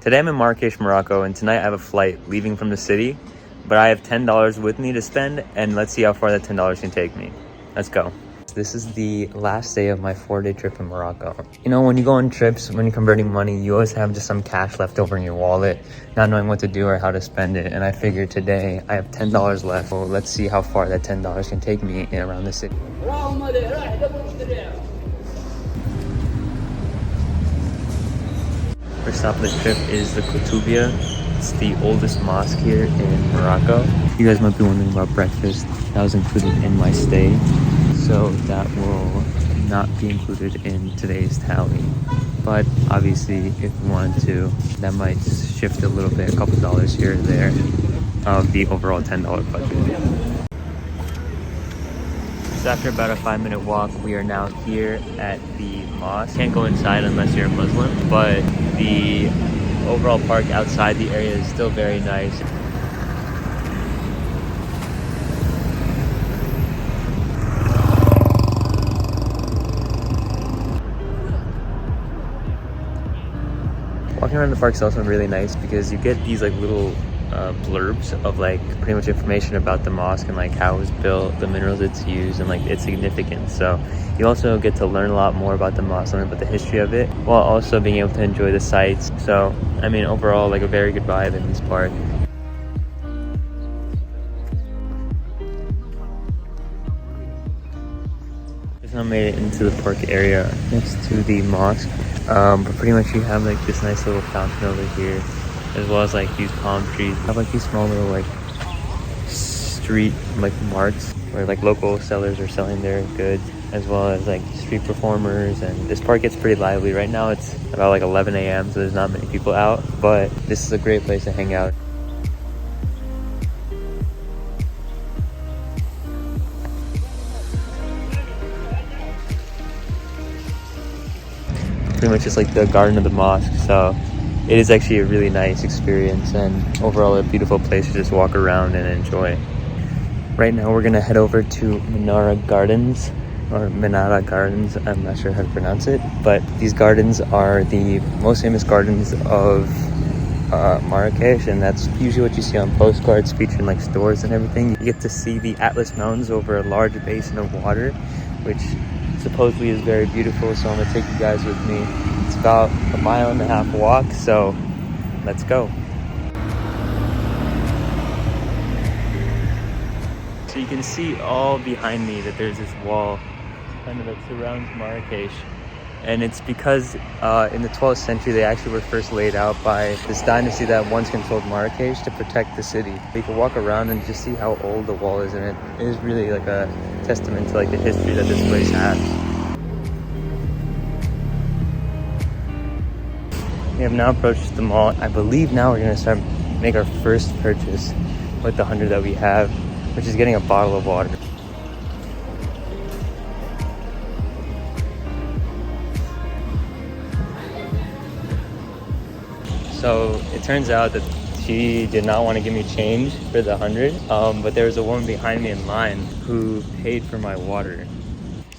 Today I'm in Marrakech, Morocco, and tonight I have a flight leaving from the city, but I have $10 with me to spend, and let's see how far that $10 can take me. Let's go. This is the last day of my 4-day trip in Morocco. You know, when you go on trips, when you're converting money, you always have just some cash left over in your wallet, not knowing what to do or how to spend it. And I figured today I have $10 left. So let's see how far that $10 can take me around the city. First stop of the trip is the Koutoubia. It's the oldest mosque here in Morocco. You guys might be wondering about breakfast. That was included in my stay, so that will not be included in today's tally. But obviously, if you wanted to, that might shift a little bit, a couple dollars here or there of the overall $10 budget. So after about a 5-minute walk, we are now here at the mosque. Can't go inside unless you're a Muslim, but the overall park outside the area is still very nice. Walking around the park is also really nice because you get these like little blurbs of like pretty much information about the mosque and like how it was built, the minerals it's used, and like its significance. So you also get to learn a lot more about the mosque, learn about the history of it, while also being able to enjoy the sights. So I mean, overall, like a very good vibe in this park. Just now made it into the park area next to the mosque, but pretty much you have like this nice little fountain over here, as well as like these palm trees. I have like these small little like street like marts where like local sellers are selling their goods, as well as like street performers. And this park gets pretty lively. Right now it's about like 11 a.m. so there's not many people out, but this is a great place to hang out. Pretty much just like the garden of the mosque, so it is actually a really nice experience and overall a beautiful place to just walk around and enjoy. Right now we're gonna head over to Menara Gardens, or Menara Gardens, I'm not sure how to pronounce it, but these gardens are the most famous gardens of Marrakech, and that's usually what you see on postcards featuring like stores and everything. You get to see the Atlas Mountains over a large basin of water, which supposedly is very beautiful, so I'm gonna take you guys with me. It's about a 1.5 mile walk, so let's go. So you can see all behind me that there's this wall kind of that surrounds Marrakech, and it's because in the 12th century they actually were first laid out by this dynasty that once controlled Marrakech to protect the city. You can walk around and just see how old the wall is, and it is really like a testament to like the history that this place has. We have now approached the mall. I believe now we're gonna make our first purchase with the 100 that we have, which is getting a bottle of water. So it turns out that she did not want to give me change for the 100, but there was a woman behind me in line who paid for my water.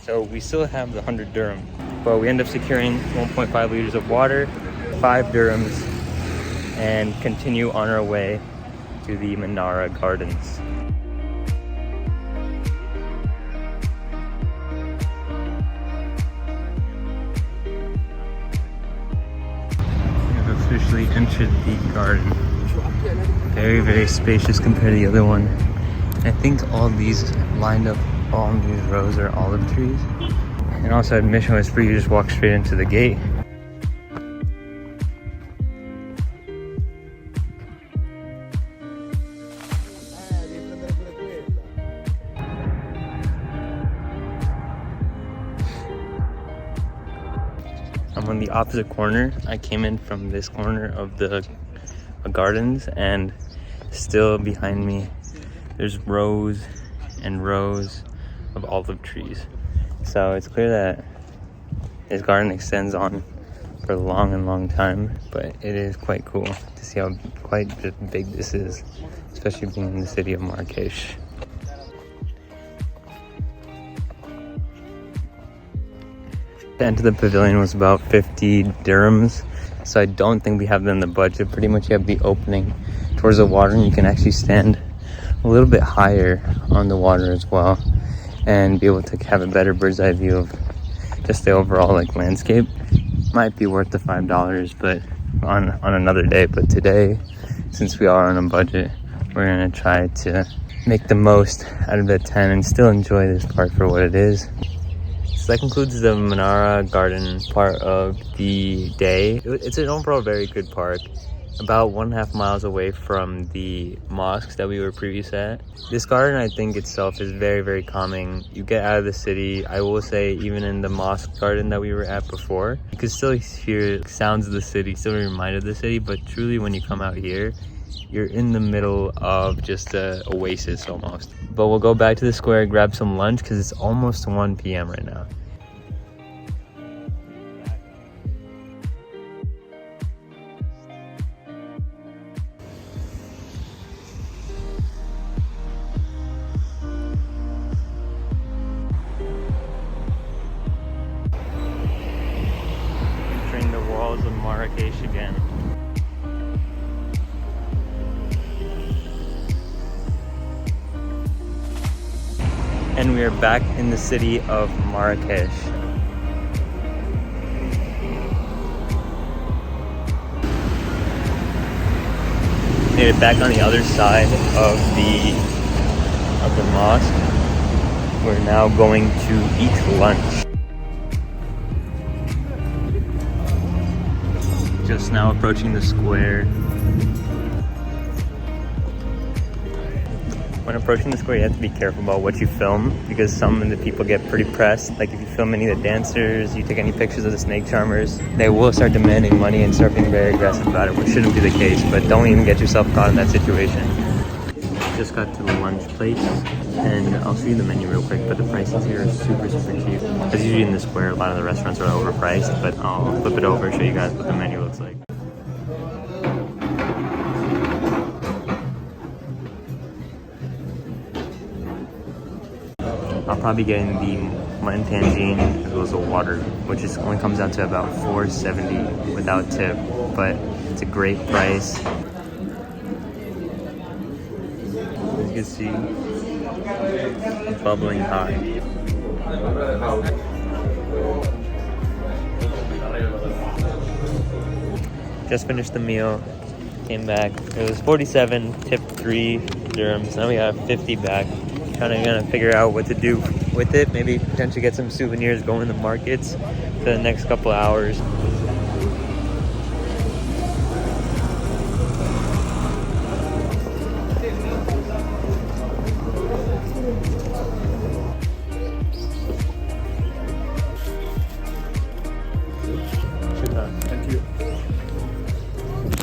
So we still have the 100 dirham, but we end up securing 1.5 liters of water, 5 dirhams, and continue on our way to the Menara Gardens. We have officially entered the garden. Very, very spacious compared to the other one. I think all these lined up along these rows are olive trees. And also admission was free, you just walk straight into the gate. I'm on the opposite corner. I came in from this corner of the gardens, and still behind me there's rows and rows of olive trees. So it's clear that this garden extends on for a long time, but it is quite cool to see how quite big this is, especially being in the city of Marrakech. The end of the pavilion was about 50 dirhams, so I don't think we have them in the budget. Pretty much you have the opening towards the water, and you can actually stand a little bit higher on the water as well and be able to have a better bird's eye view of just the overall like landscape. Might be worth the $5, but on another day. But today, since we are on a budget, we're gonna try to make the most out of the 10 and still enjoy this park for what it is. So that concludes the Menara Garden part of the day. It's an overall very good park, about 1.5 miles away from the mosques that we were previously at. This garden, I think itself, is very, very calming. You get out of the city. I will say, even in the mosque garden that we were at before, you can still hear sounds of the city, still reminded of the city, but truly when you come out here, you're in the middle of just an oasis almost. But we'll go back to the square, grab some lunch, because it's almost 1 p.m. right now. Entering the walls of Marrakech again. And we are back in the city of Marrakech. Made it back on the other side of the mosque. We're now going to eat lunch. Just now approaching the square. When approaching the square, you have to be careful about what you film, because some of the people get pretty pressed. Like if you film any of the dancers, you take any pictures of the snake charmers, they will start demanding money and start being very aggressive about it, which shouldn't be the case, but don't even get yourself caught in that situation. Just got to the lunch place, and I'll show you the menu real quick, but the prices here are super, super cheap. As usually in the square, a lot of the restaurants are overpriced, but I'll flip it over and show you guys what the menu looks like. I'll probably be getting the mutton tangine as well as the water, which is only comes out to about $4.70 without tip, but it's a great price. As you can see, it's bubbling hot. Just finished the meal, came back. It was 47, tip 3 dirhams. Now we have 50 back. Gonna figure out what to do with it. Maybe potentially get some souvenirs, go in the markets for the next couple of hours. Thank you.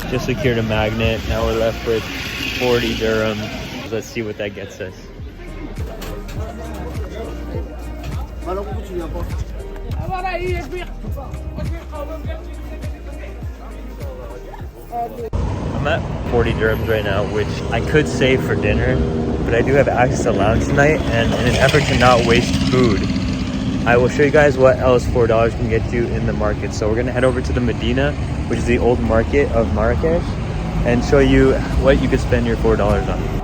Just secured a magnet. Now we're left with 40 dirhams. Let's see what that gets us. I'm at 40 dirhams right now, which I could save for dinner, but I do have access to lounge tonight, and in an effort to not waste food, I will show you guys what else $4 can get you in the market. So we're gonna head over to the Medina, which is the old market of Marrakech, and show you what you could spend your $4 on.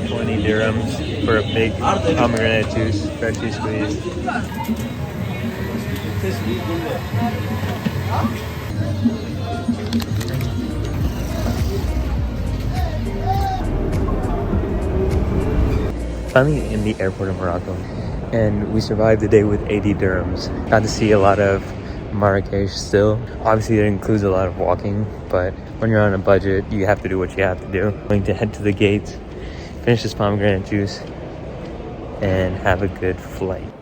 $20 for a big pomegranate juice, freshly squeezed. Finally in the airport of Morocco, and we survived the day with 80 dirhams. Got to see a lot of Marrakech still. Obviously it includes a lot of walking, but when you're on a budget, you have to do what you have to do. I'm going to head to the gates, finish this pomegranate juice, and have a good flight.